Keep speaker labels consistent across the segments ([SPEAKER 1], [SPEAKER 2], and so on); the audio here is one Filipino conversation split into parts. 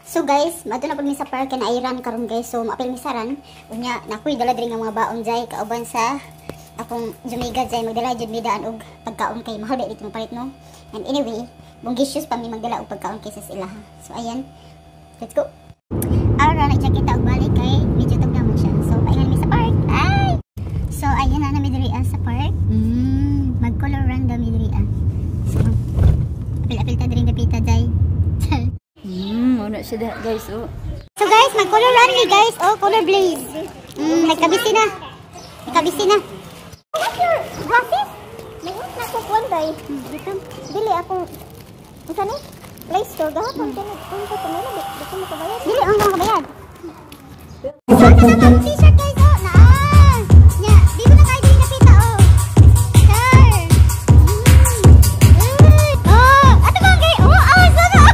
[SPEAKER 1] So guys, madto na pud mi sa park na iran karon guys. So maapil mi saran. Unya nakoy dala diri nga mga baon jay kauban sa akong Jumiga jay magdala jud mi daan og pagkaon kay mahal ba dito palit no. And anyway, bunggisyos pa mi magdala og pagkaon kay sa sila. So ayan. Let's go. Ara na kita og balik kay medyo tugnaw mo siya. So paingan mi sa park. Ay. So ayan na mi diri sa park. Mag-color run daw mi diri. So apil-apil ta diri dapita jay.
[SPEAKER 2] Ano siya guys, oh.
[SPEAKER 1] So guys, mag-color run ni guys. Oh, color blaze. Nagkabisi na. What's your glasses? Mayroon na ko kwanday. Dili ako. Isa ni? Play Store. Gahapon ka na. Kung ka tumila, dito mo kabayad. Dili, ang kabayad. So, kasama ang t-shirt guys, oh. Naan. Nya, di ko na kayo din nakita, oh. Sure. Oh, ato ba kayo? Oh, sana.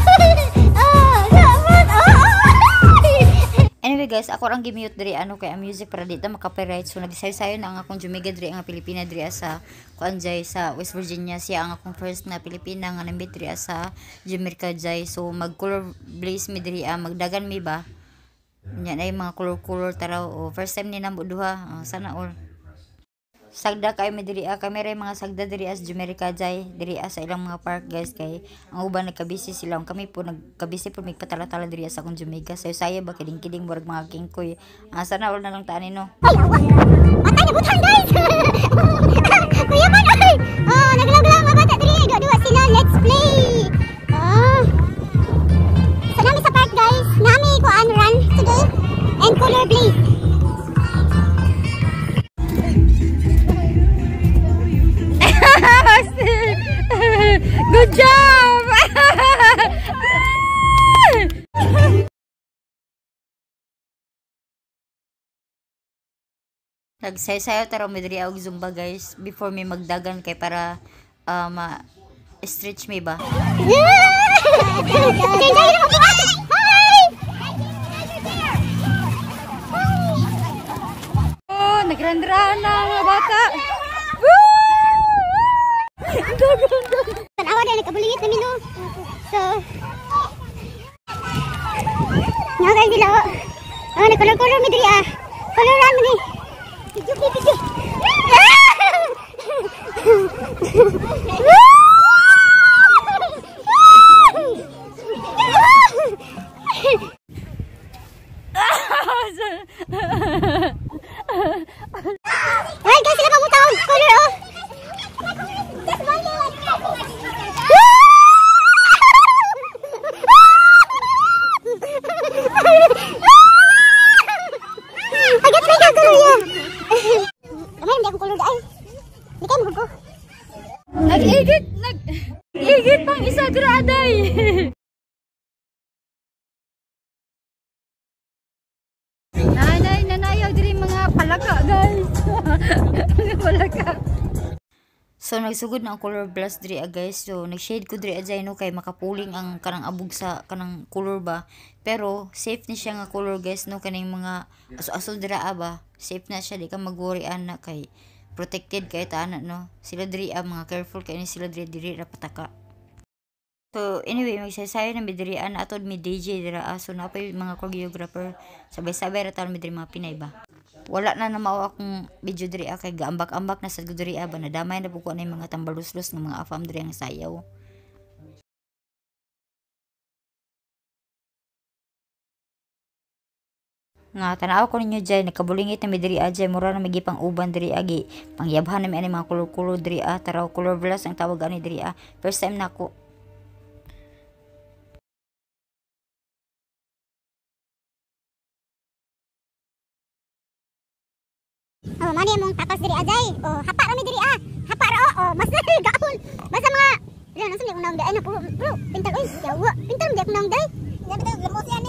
[SPEAKER 2] Anyway guys, ako ang gimute diri ano kay ang music para dito maka-copyright. So nagsayo-sayo na ang akong Jumiga diri ang Pilipina diri sa kuanjay sa West Virginia. Siya ang akong first na Pilipina nga nambit diri sa Jamaica jay. So mag-color blaze mi diri magdagan mi ba. Nya ay mga color taraw o first time ni namo duha. Sana all. Sagda kay mi diri kami ray mga sagda diri as Jamaica jay diri sa ilang mga park guys kay ang uban nagkabisi sila kami po nagkabisi po magpatala-tala diri sa akong Jamaica saya ba kiding-kiding murag mga kingkoy sana all na lang tani no.
[SPEAKER 1] Ay matay na butang guys. Kuya man ay naglag-lag mga bata diri dua sila let's play. So nami sa park guys nami ko run today and color blaze.
[SPEAKER 2] Good job! Nagsayaw taro mi diri og zumba guys before mi magdagan kay para ma-stretch mi ba. Oh, nagrandrahan na mga bata.
[SPEAKER 1] Tanawa na nagkabulingit namin no. So Nagay sila nagkolor-kolor mi diri Koloran mo ni. Video. Ay, guys, sila pamutawag. Color, oh. Agad may gagawin yan. Kamay, hindi akong color daan. Hindi kayo magko.
[SPEAKER 2] Nag-igit pang isa graday. Nanayaw diri mga palaka guys. Mga palaka. So nagsugod na ang color blast diri guys. So nag-shade ko diri ajay no kay makapuling ang kanang abog sa kanang color ba. Pero safe ni siya nga color guys no kaning mga aso-aso dira ba. Safe na siya di ka mag-worry na kay protected kay ta no. Sila diri mga careful kay ni sila diri ra pataka. So anyway magsaysay na mi diri atod mi DJ dira so na pa mga choreographer sabay-sabay ra taon mi diri mga Pinay ba. Wala na mao akong video diri kay gaambak-ambak na sa diri ba nadamay na puko na mga tambaluslos ng mga afam diri ang sayaw. Nga tanaw ko ninyo dyan nakabulingit na mi diri ajay mura na magipang uban diri agi pangyabhan na mi ani mga kulor-kulor diri taraw color blast ang tawag ani diri first time nako.
[SPEAKER 1] Oh, mani mong takas diri ajay. Oh, hapa ra mi diri Hapa ra mas gaon. Basta mga nasa ni unang dai na puro pintar oy. Yawa. Pintar di ako nang dai. Ya kita lemos yan